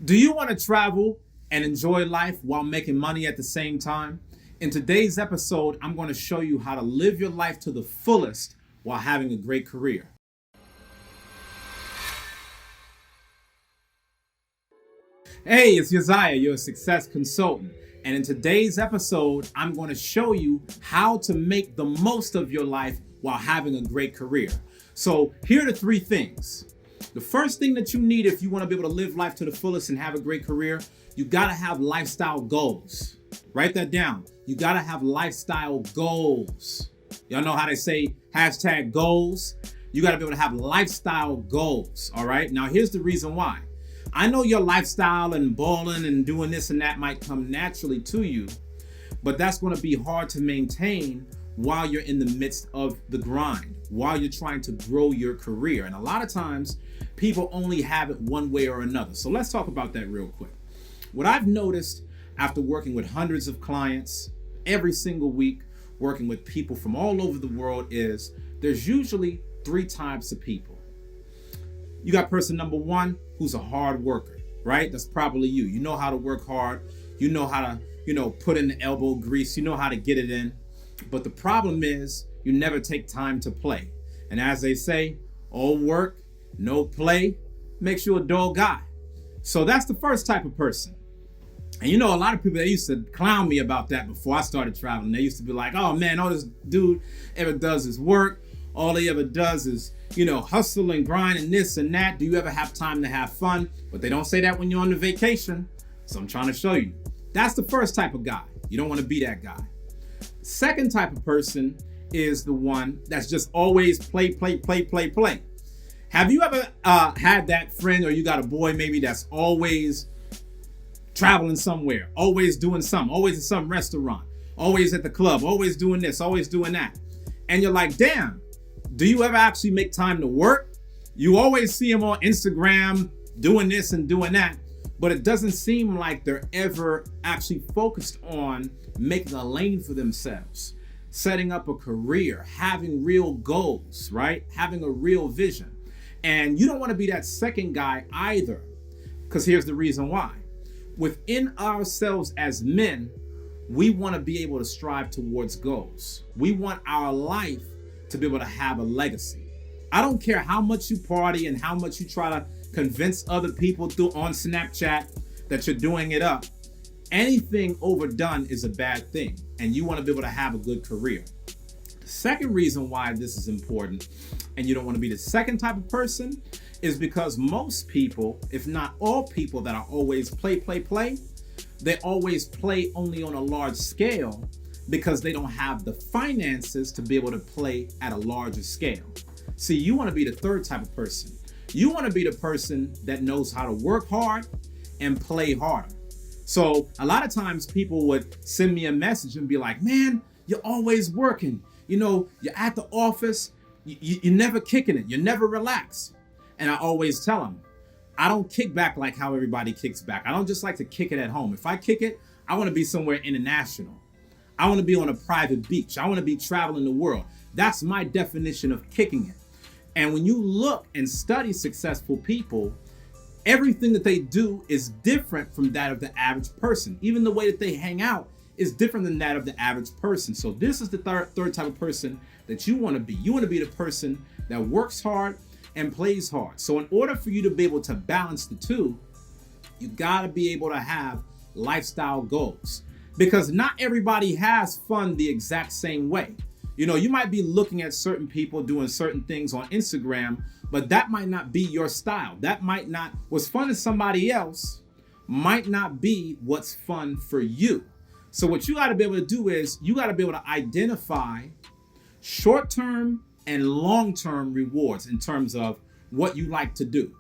Do you want to travel and enjoy life while making money at the same time? In today's episode, I'm going to show you how to live your life to the fullest while having a great career. Hey, it's Uzziah, your success consultant. And in today's episode, I'm going to show you how to make the most of your life while having a great career. So here are the three things. The first thing that you need if you want to be able to live life to the fullest and have a great career, you got to have lifestyle goals. Write that down. You got to have lifestyle goals. Y'all know how they say hashtag goals? You got to be able to have lifestyle goals. All right. Now, here's the reason why. I know your lifestyle and balling and doing this and that might come naturally to you, but that's going to be hard to maintain while you're in the midst of the grind, while you're trying to grow your career. And a lot of times people only have it one way or another. So let's talk about that real quick. What I've noticed after working with hundreds of clients every single week, working with people from all over the world, is there's usually three types of people. You got person number one, who's a hard worker, right? That's probably you. You know how to work hard. You know how to, put in the elbow grease. You know how to get it in. But the problem is you never take time to play. And as they say, all work, no play makes you a dull guy. So that's the first type of person. And a lot of people, they used to clown me about that before I started traveling. They used to be like, oh man, all this dude ever does is work. All he ever does is, hustle and grind and this and that. Do you ever have time to have fun? But they don't say that when you're on the vacation. So I'm trying to show you. That's the first type of guy. You don't want to be that guy. Second type of person is the one that's just always play. Have you ever had that friend, or you got a boy maybe that's always traveling somewhere, always doing something, always in some restaurant, always at the club, always doing this, always doing that? And you're like, damn, do you ever actually make time to work? You always see them on Instagram doing this and doing that, but it doesn't seem like they're ever actually focused on making a lane for themselves, setting up a career, having real goals, right? Having a real vision. And you don't want to be that second guy either, because here's the reason why. Within ourselves as men, we want to be able to strive towards goals. We want our life to be able to have a legacy. I don't care how much you party and how much you try to convince other people on Snapchat that you're doing it up. Anything overdone is a bad thing, and you want to be able to have a good career. The second reason why this is important, and you don't want to be the second type of person, is because most people, if not all people that are always play, they always play only on a large scale because they don't have the finances to be able to play at a larger scale. See, you want to be the third type of person. You want to be the person that knows how to work hard and play harder. So a lot of times people would send me a message and be like, man, you're always working. You're at the office, you're never kicking it, you never relax. And I always tell them, I don't kick back like how everybody kicks back. I don't just like to kick it at home. If I kick it, I want to be somewhere international. I want to be on a private beach. I want to be traveling the world. That's my definition of kicking it. And when you look and study successful people, everything that they do is different from that of the average person. Even the way that they hang out is different than that of the average person. So this is the third type of person that you want to be. You want to be the person that works hard and plays hard. So in order for you to be able to balance the two, you got to be able to have lifestyle goals, because not everybody has fun the exact same way. You might be looking at certain people doing certain things on Instagram, but that might not be your style. That might not, what's fun to somebody else might not be what's fun for you. So what you got to be able to do is you got to be able to identify short-term and long-term rewards in terms of what you like to do,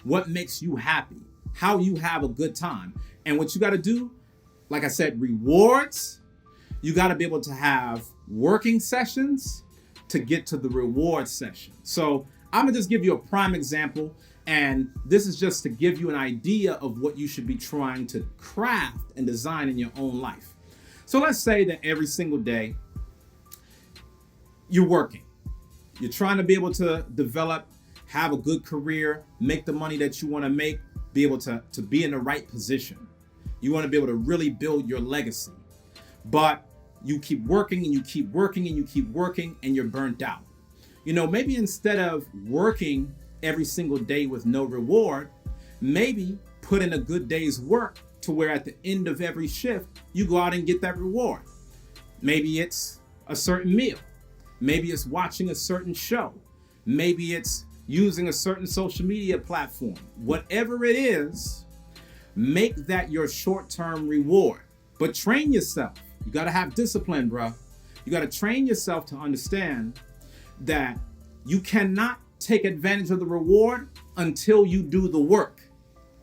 what makes you happy, how you have a good time. And what you got to do, like I said, rewards, you got to be able to have working sessions to get to the reward session. So I'm gonna just give you a prime example, and this is just to give you an idea of what you should be trying to craft and design in your own life. So let's say that every single day you're working. You're trying to be able to develop, have a good career, make the money that you want to make, be able to be in the right position. You want to be able to really build your legacy. But you keep working and you keep working and you keep working and you're burnt out. Maybe instead of working every single day with no reward, maybe put in a good day's work to where at the end of every shift, you go out and get that reward. Maybe it's a certain meal. Maybe it's watching a certain show. Maybe it's using a certain social media platform. Whatever it is, make that your short-term reward. But train yourself. You got to have discipline, bro. You got to train yourself to understand that you cannot take advantage of the reward until you do the work.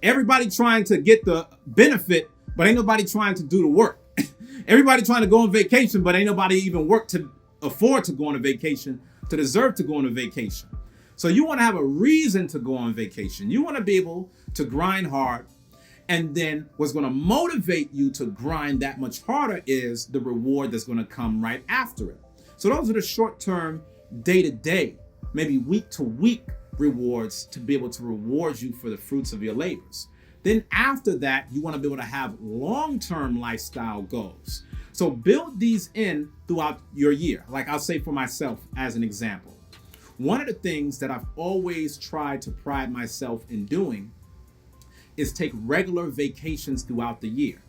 Everybody trying to get the benefit, but ain't nobody trying to do the work. Everybody trying to go on vacation, but ain't nobody even work to afford to go on a vacation, to deserve to go on a vacation. So you want to have a reason to go on vacation. You want to be able to grind hard. And then what's going to motivate you to grind that much harder is the reward that's going to come right after it. So those are the short-term, day-to-day, maybe week-to-week rewards to be able to reward you for the fruits of your labors. Then after that, you want to be able to have long-term lifestyle goals. So build these in throughout your year. Like I'll say for myself as an example. One of the things that I've always tried to pride myself in doing is take regular vacations throughout the year.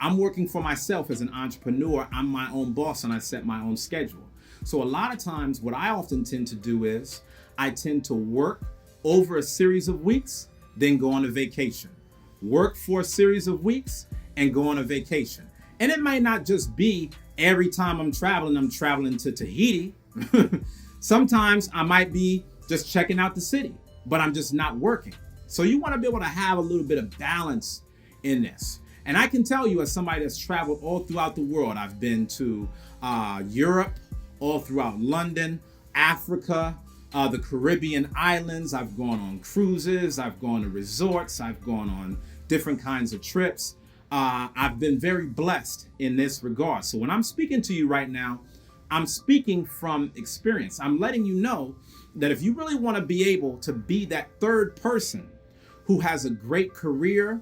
I'm working for myself as an entrepreneur. I'm my own boss and I set my own schedule. So a lot of times what I often tend to do is I tend to work over a series of weeks, then go on a vacation. Work for a series of weeks and go on a vacation. And it might not just be every time I'm traveling to Tahiti. Sometimes I might be just checking out the city, but I'm just not working. So you want to be able to have a little bit of balance in this. And I can tell you, as somebody that's traveled all throughout the world, I've been to Europe, all throughout London, Africa, the Caribbean islands. I've gone on cruises. I've gone to resorts. I've gone on different kinds of trips. I've been very blessed in this regard. So when I'm speaking to you right now, I'm speaking from experience. I'm letting you know that if you really want to be able to be that third person who has a great career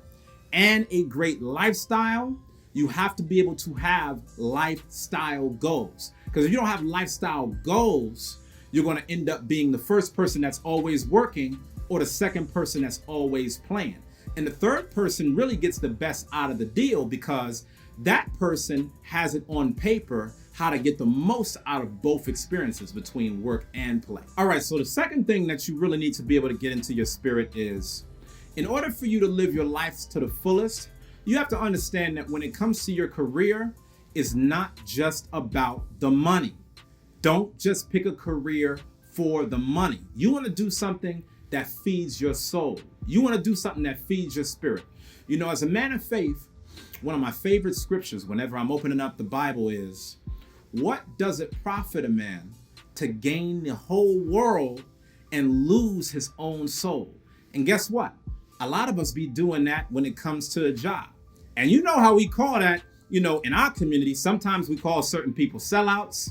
and a great lifestyle, you have to be able to have lifestyle goals. Because if you don't have lifestyle goals, you're going to end up being the first person that's always working or the second person that's always playing. And the third person really gets the best out of the deal because that person has it on paper how to get the most out of both experiences between work and play. All right, so the second thing that you really need to be able to get into your spirit is, in order for you to live your life to the fullest, you have to understand that when it comes to your career, it's not just about the money. Don't just pick a career for the money. You want to do something that feeds your soul. You want to do something that feeds your spirit. As a man of faith, one of my favorite scriptures whenever I'm opening up the Bible is, what does it profit a man to gain the whole world and lose his own soul? And guess what? A lot of us be doing that when it comes to a job. And you know how we call that, in our community. Sometimes we call certain people sellouts.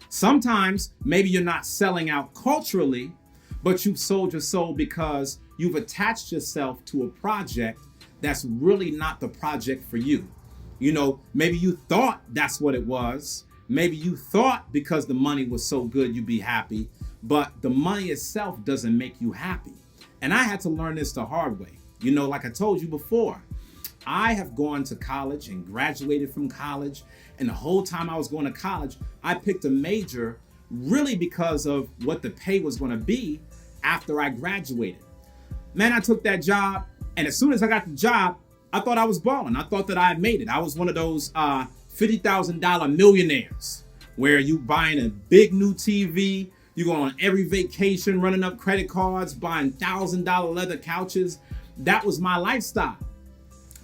Sometimes maybe you're not selling out culturally, but you've sold your soul because you've attached yourself to a project that's really not the project for you. Maybe you thought that's what it was. Maybe you thought because the money was so good, you'd be happy, but the money itself doesn't make you happy. And I had to learn this the hard way. Like I told you before, I have gone to college and graduated from college. And the whole time I was going to college, I picked a major really because of what the pay was going to be after I graduated. Man, I took that job. And as soon as I got the job, I thought I was balling. I thought that I had made it. I was one of those $50,000 millionaires where you buying a big new TV, you go on every vacation, running up credit cards, buying $1,000 leather couches. That was my lifestyle.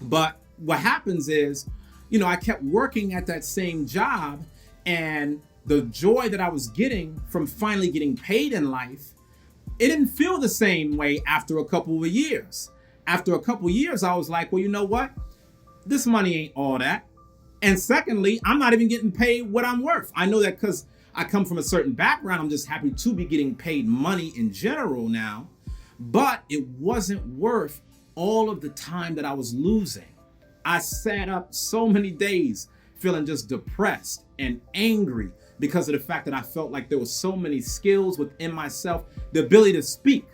But what happens is, I kept working at that same job, and the joy that I was getting from finally getting paid in life, it didn't feel the same way after a couple of years. After a couple of years, I was like, well, you know what? This money ain't all that. And secondly, I'm not even getting paid what I'm worth. I know that because I come from a certain background. I'm just happy to be getting paid money in general now, but it wasn't worth all of the time that I was losing. I sat up so many days feeling just depressed and angry because of the fact that I felt like there were so many skills within myself, the ability to speak,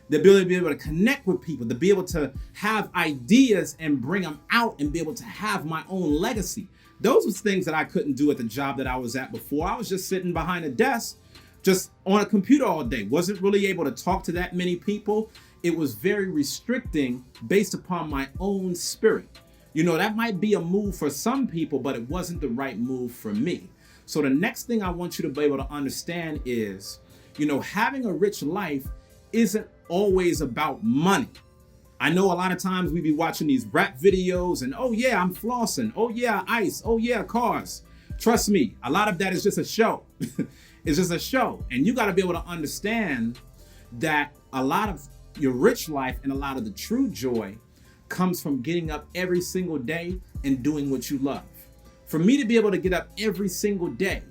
the ability to be able to connect with people, to be able to have ideas and bring them out and be able to have my own legacy. Those were things that I couldn't do at the job that I was at before. I was just sitting behind a desk, just on a computer all day. Wasn't really able to talk to that many people. It was very restricting based upon my own spirit. You know, that might be a move for some people, but it wasn't the right move for me. So the next thing I want you to be able to understand is, you know, having a rich life isn't always about money. I know a lot of times we be watching these rap videos and, oh yeah, I'm flossing. Oh yeah, ice. Oh yeah, cars. Trust me, a lot of that is just a show. It's just a show. And you got to be able to understand that a lot of your rich life and a lot of the true joy comes from getting up every single day and doing what you love. For me to be able to get up every single day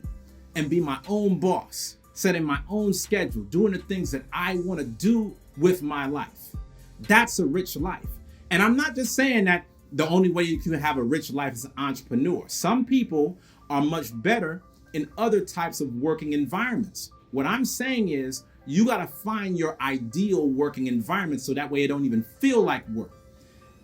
and be my own boss, setting my own schedule, doing the things that I want to do with my life, that's a rich life. And I'm not just saying that the only way you can have a rich life is an entrepreneur. Some people are much better in other types of working environments. What I'm saying is you got to find your ideal working environment so that way it don't even feel like work.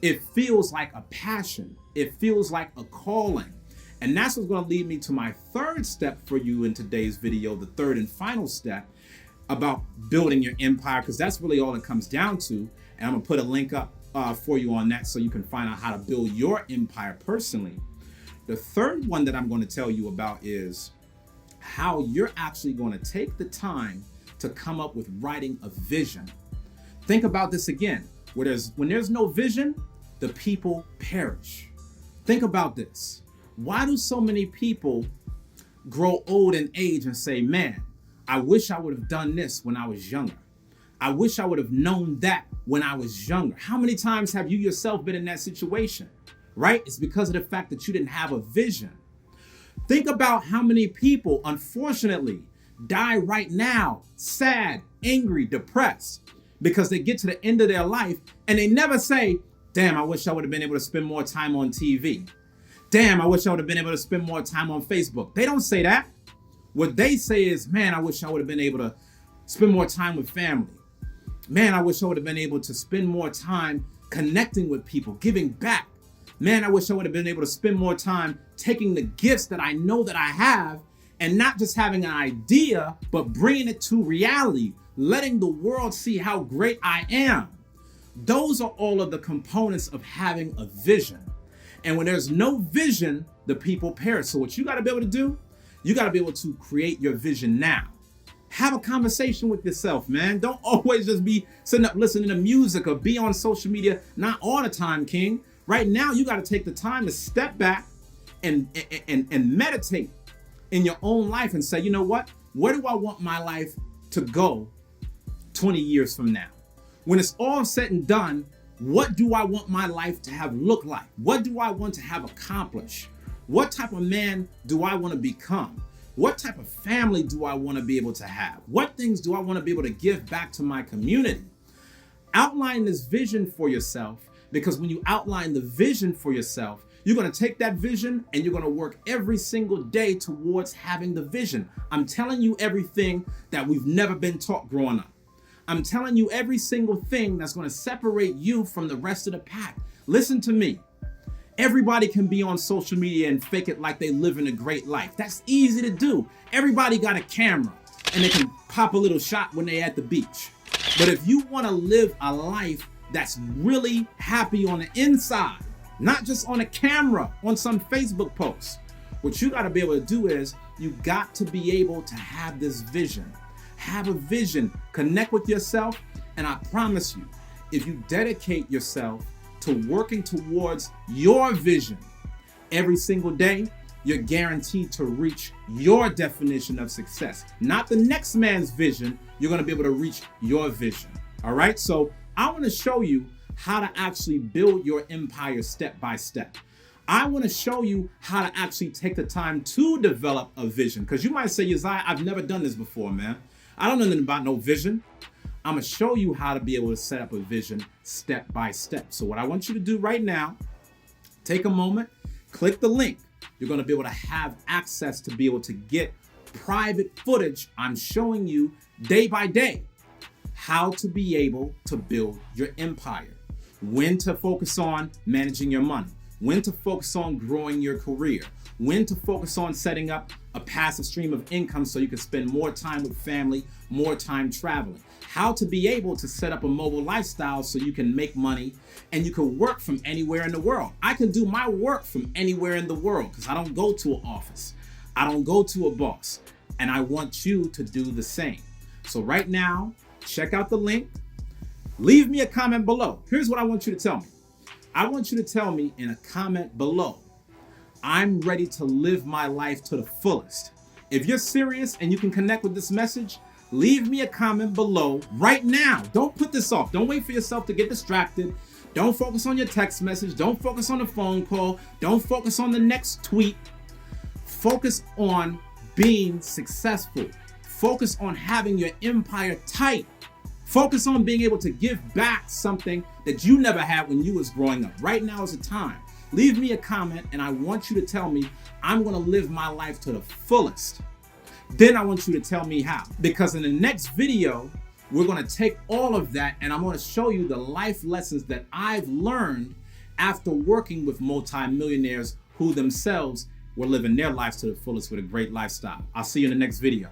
It feels like a passion. It feels like a calling. And that's what's going to lead me to my third step for you in today's video, the third and final step about building your empire, because that's really all it comes down to. And I'm going to put a link up for you on that so you can find out how to build your empire personally. The third one that I'm going to tell you about is how you're actually going to take the time to come up with writing a vision. Think about this again. When there's no vision, the people perish. Think about this. Why do so many people grow old in age and say, man, I wish I would have done this when I was younger. I wish I would have known that when I was younger. How many times have you yourself been in that situation, right? It's because of the fact that you didn't have a vision. Think about how many people, unfortunately, die right now, sad, angry, depressed, because they get to the end of their life and they never say, damn, I wish I would have been able to spend more time on TV. Damn, I wish I would have been able to spend more time on Facebook. They don't say that. What they say is, man, I wish I would have been able to spend more time with family. Man, I wish I would have been able to spend more time connecting with people, giving back. Man, I wish I would have been able to spend more time taking the gifts that I know that I have and not just having an idea, but bringing it to reality, letting the world see how great I am. Those are all of the components of having a vision. And when there's no vision, the people perish. So what you got to be able to do, you got to be able to create your vision now. Have a conversation with yourself, man. Don't always just be sitting up listening to music or be on social media. Not all the time, King. Right now, you got to take the time to step back and meditate in your own life and say, you know what? Where do I want my life to go 20 years from now? When it's all said and done, what do I want my life to have looked like? What do I want to have accomplished? What type of man do I want to become? What type of family do I want to be able to have? What things do I want to be able to give back to my community? Outline this vision for yourself, because when you outline the vision for yourself, you're going to take that vision and you're going to work every single day towards having the vision. I'm telling you everything that we've never been taught growing up. I'm telling you every single thing that's going to separate you from the rest of the pack. Listen to me. Everybody can be on social media and fake it like they living a great life. That's easy to do. Everybody got a camera and they can pop a little shot when they're at the beach. But if you want to live a life that's really happy on the inside, not just on a camera, on some Facebook post, what you got to be able to do is you got to be able to have this vision. Have a vision, connect with yourself, and I promise you, if you dedicate yourself to working towards your vision every single day, you're guaranteed to reach your definition of success. Not the next man's vision, you're gonna be able to reach your vision, all right? So I wanna show you how to actually build your empire step by step. I wanna show you how to actually take the time to develop a vision, because you might say, Uzziah, I've never done this before, man. I don't know nothing about no vision. I'm gonna show you how to be able to set up a vision step by step. So what I want you to do right now, take a moment, click the link. You're gonna be able to have access to be able to get private footage. I'm showing you day by day how to be able to build your empire, when to focus on managing your money, when to focus on growing your career, when to focus on setting up a passive stream of income so you can spend more time with family, more time traveling, how to be able to set up a mobile lifestyle so you can make money and you can work from anywhere in the world. I can do my work from anywhere in the world because I don't go to an office. I don't go to a boss, and I want you to do the same. So right now, check out the link. Leave me a comment below. Here's what I want you to tell me. I want you to tell me in a comment below, I'm ready to live my life to the fullest. If you're serious and you can connect with this message, leave me a comment below right now. Don't put this off. Don't wait for yourself to get distracted. Don't focus on your text message. Don't focus on the phone call. Don't focus on the next tweet. Focus on being successful. Focus on having your empire tight. Focus on being able to give back something that you never had when you was growing up. Right now is the time. Leave me a comment and I want you to tell me I'm gonna live my life to the fullest. Then I want you to tell me how. Because in the next video, we're gonna take all of that and I'm gonna show you the life lessons that I've learned after working with multimillionaires who themselves were living their lives to the fullest with a great lifestyle. I'll see you in the next video.